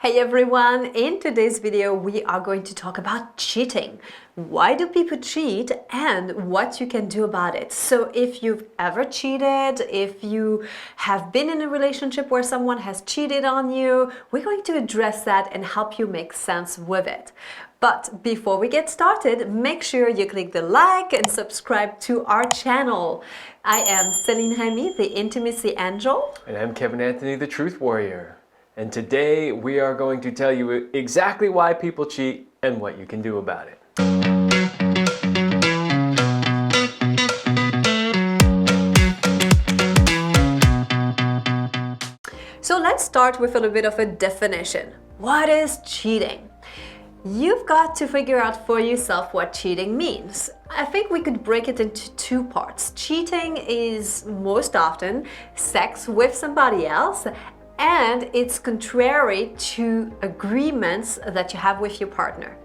Hey everyone, in today's video we are going to talk about cheating. Why do people cheat and what you can do about it. So if you've ever cheated, if you have been in a relationship where someone has cheated on you, we're going to address that and help you make sense with it. But before we get started, make sure you click the like and subscribe to our channel. I am Celine Jaime, the Intimacy Angel. And I'm Kevin Anthony, the Truth Warrior. And today we are going to tell you exactly why people cheat and what you can do about it. So let's start with a little bit of a definition. What is cheating? You've got to figure out for yourself what cheating means. I think we could break it into two parts. Cheating is most often sex with somebody else, and it's contrary to agreements that you have with your partner.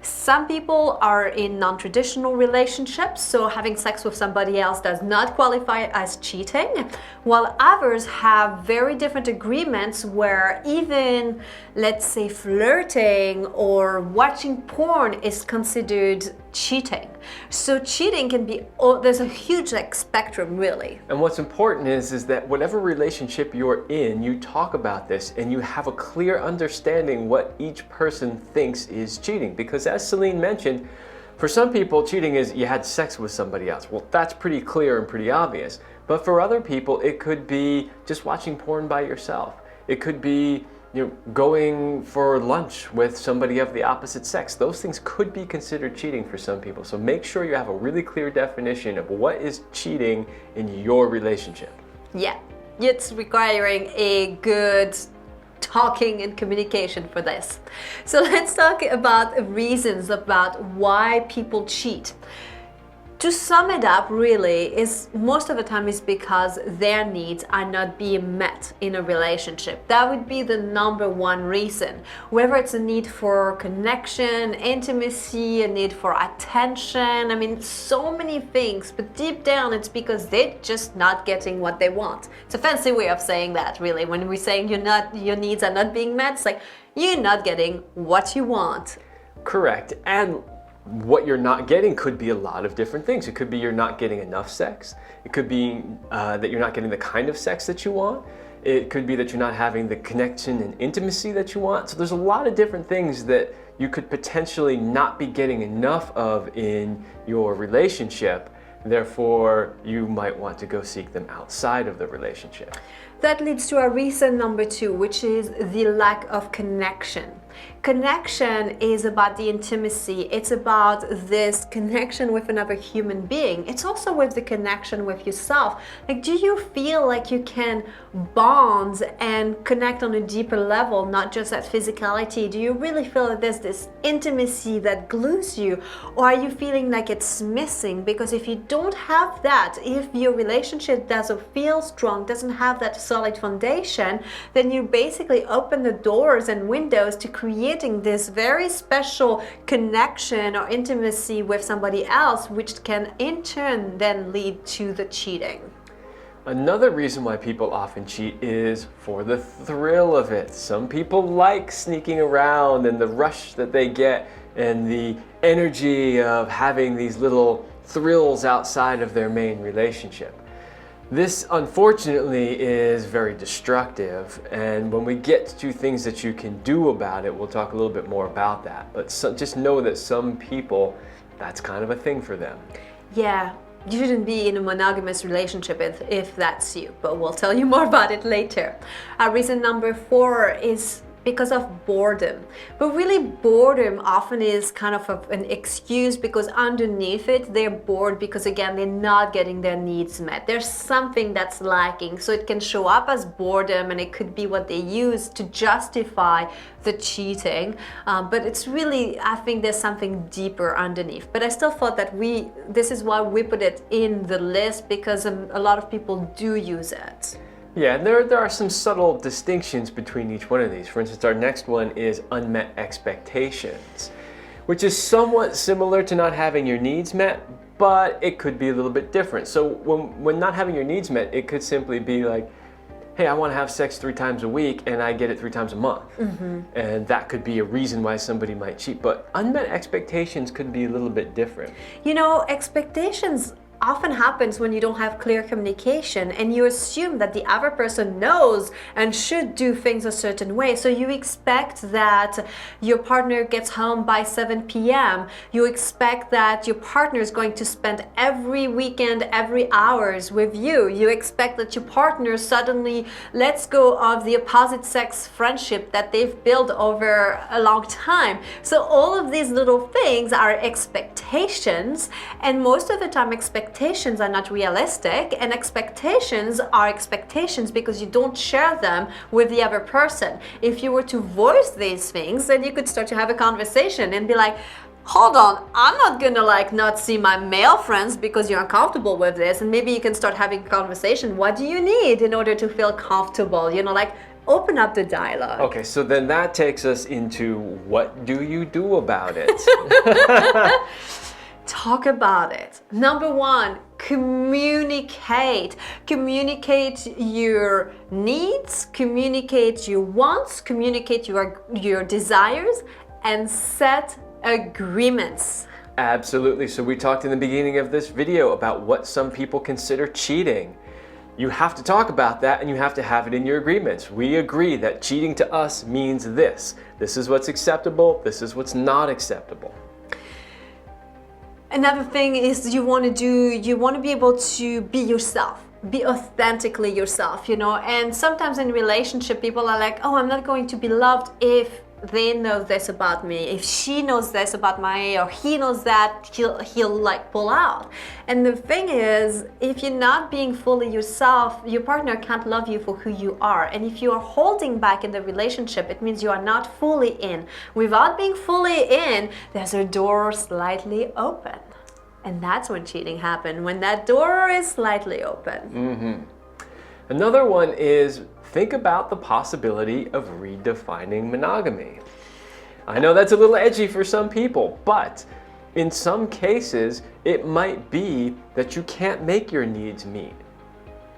Some people are in non-traditional relationships, so having sex with somebody else does not qualify as cheating, while others have very different agreements where even, let's say, flirting or watching porn is considered cheating. So cheating can be, there's a huge spectrum really. And what's important is that whatever relationship you're in, you talk about this and you have a clear understanding what each person thinks is cheating. Because as Celine mentioned, for some people cheating is you had sex with somebody else. Well, that's pretty clear and pretty obvious. But for other people, it could be just watching porn by yourself. It could be going for lunch with somebody of the opposite sex. Those things could be considered cheating for some people. So make sure you have a really clear definition of what is cheating in your relationship. Yeah, it's requiring a good talking and communication for this. So let's talk about reasons about why people cheat. To sum it up, really, is most of the time is because their needs are not being met in a relationship. That would be the number one reason. Whether it's a need for connection, intimacy, a need for attention, I mean, so many things, but deep down it's because they're just not getting what they want. It's a fancy way of saying that, really. When we're saying your needs are not being met, it's like you're not getting what you want. Correct. And what you're not getting could be a lot of different things. It could be you're not getting enough sex. It could be that you're not getting the kind of sex that you want. It could be that you're not having the connection and intimacy that you want. So there's a lot of different things that you could potentially not be getting enough of in your relationship. Therefore, you might want to go seek them outside of the relationship. That leads to our reason number two, which is the lack of connection. Connection is about the intimacy. It's about this connection with another human being. It's also with the connection with yourself. Like, do you feel like you can bond and connect on a deeper level, not just that physicality? Do you really feel that there's this intimacy that glues you? Or are you feeling like it's missing? Because if you don't have that, if your relationship doesn't feel strong, doesn't have that solid foundation, then you basically open the doors and windows to creating this very special connection or intimacy with somebody else, which can in turn then lead to the cheating. Another reason why people often cheat is for the thrill of it. Some people like sneaking around and the rush that they get and the energy of having these little thrills outside of their main relationship. This, unfortunately, is very destructive, and when we get to things that you can do about it, we'll talk a little bit more about that. But just know that some people, that's kind of a thing for them. Yeah, you shouldn't be in a monogamous relationship if that's you, but we'll tell you more about it later. Reason number four is because of boredom. But really, boredom often is kind of an excuse because underneath it, they're bored because, again, they're not getting their needs met. There's something that's lacking. So it can show up as boredom, and it could be what they use to justify the cheating. But it's really, I think there's something deeper underneath. But I still thought that this is why we put it in the list, because a lot of people do use it. Yeah, and there are some subtle distinctions between each one of these. For instance, our next one is unmet expectations, which is somewhat similar to not having your needs met, but it could be a little bit different. So when not having your needs met, it could simply be like, hey, I want to have sex 3 times a week and I get it 3 times a month. And that could be a reason why somebody might cheat. But unmet expectations could be a little bit different. You know, expectations often happens when you don't have clear communication and you assume that the other person knows and should do things a certain way. So you expect that your partner gets home by 7 p.m. You expect that your partner is going to spend every weekend, every hours with you. You expect that your partner suddenly lets go of the opposite sex friendship that they've built over a long time. So all of these little things are expectations, and most of the time expectations are not realistic, and expectations are expectations because you don't share them with the other person. If you were to voice these things, then you could start to have a conversation and be like, hold on, I'm not gonna not see my male friends because you're uncomfortable with this. And maybe you can start having a conversation. What do you need in order to feel comfortable? Open up the dialogue. Okay, so then that takes us into, what do you do about it? Talk about it. Number 1, communicate. Communicate your needs, communicate your wants, communicate your desires, and set agreements. Absolutely. So we talked in the beginning of this video about what some people consider cheating. You have to talk about that, and you have to have it in your agreements. We agree that cheating to us means this. This is what's acceptable. This is what's not acceptable. Another thing is you want to be able to be yourself, be authentically yourself, and sometimes in relationship people are like, oh, I'm not going to be loved if they know this about me. If she knows this about me, or he knows that, he'll pull out. And the thing is, if you're not being fully yourself, your partner can't love you for who you are. And if you are holding back in the relationship, it means you are not fully in. Without being fully in, there's a door slightly open. And that's when cheating happens, when that door is slightly open. Another one is, think about the possibility of redefining monogamy. I know that's a little edgy for some people, but in some cases, it might be that you can't make your needs meet.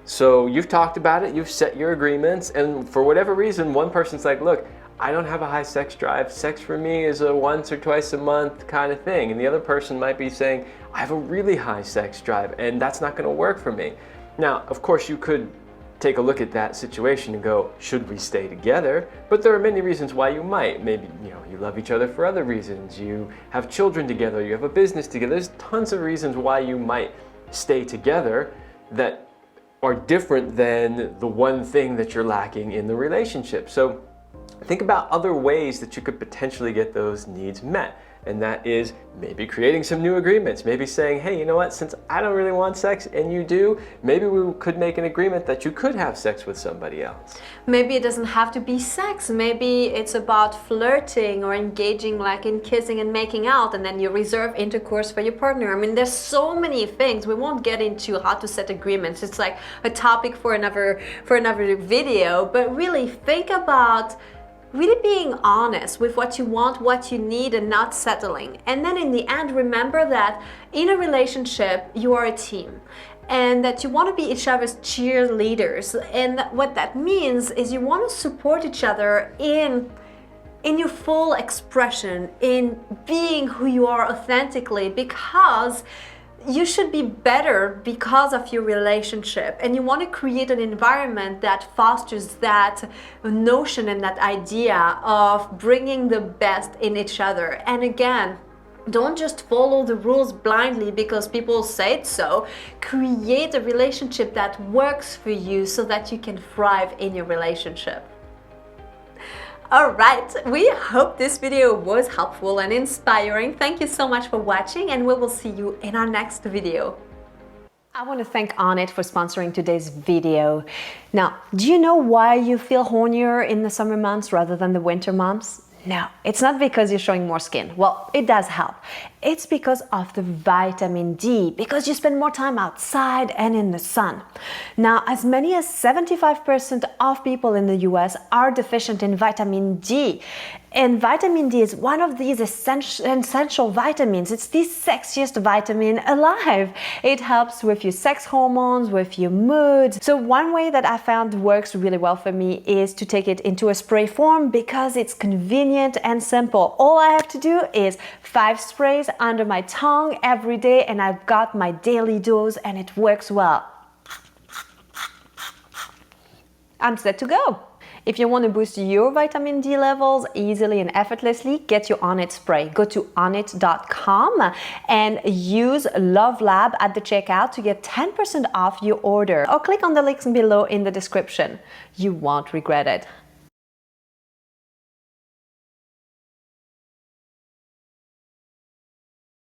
So you've talked about it, you've set your agreements, and for whatever reason, one person's like, look, I don't have a high sex drive. Sex for me is a once or twice a month kind of thing. And the other person might be saying, I have a really high sex drive, and that's not going to work for me. Now, of course, you could take a look at that situation and go, should we stay together? But there are many reasons why you might. Maybe, you love each other for other reasons. You have children together, you have a business together. There's tons of reasons why you might stay together that are different than the one thing that you're lacking in the relationship. So think about other ways that you could potentially get those needs met. And that is maybe creating some new agreements, maybe saying, hey, you know what, since I don't really want sex and you do, maybe we could make an agreement that you could have sex with somebody else. Maybe it doesn't have to be sex. Maybe it's about flirting or engaging in kissing and making out, and then you reserve intercourse for your partner. I mean, there's so many things. We won't get into how to set agreements. It's like a topic for another video, but really think about really being honest with what you want, what you need, and not settling. And then in the end, remember that in a relationship, you are a team, and that you want to be each other's cheerleaders. And what that means is you want to support each other in your full expression, in being who you are authentically, because you should be better because of your relationship, and you want to create an environment that fosters that notion and that idea of bringing the best in each other. And again, don't just follow the rules blindly because people say it so. Create a relationship that works for you so that you can thrive in your relationship. Alright, we hope this video was helpful and inspiring. Thank you so much for watching, and we will see you in our next video. I want to thank Unmet for sponsoring today's video. Now, do you know why you feel hornier in the summer months rather than the winter months? No, it's not because you're showing more skin. Well, it does help. It's because of the vitamin D, because you spend more time outside and in the sun. Now, as many as 75% of people in the US are deficient in vitamin D. And vitamin D is one of these essential vitamins. It's the sexiest vitamin alive. It helps with your sex hormones, with your mood. So one way that I found works really well for me is to take it into a spray form because it's convenient and simple. All I have to do is 5 sprays under my tongue every day and I've got my daily dose and it works well. I'm set to go. If you want to boost your vitamin D levels easily and effortlessly, get your On It spray. Go to onit.com and use Love Lab at the checkout to get 10% off your order, or click on the links below in the description. You won't regret it.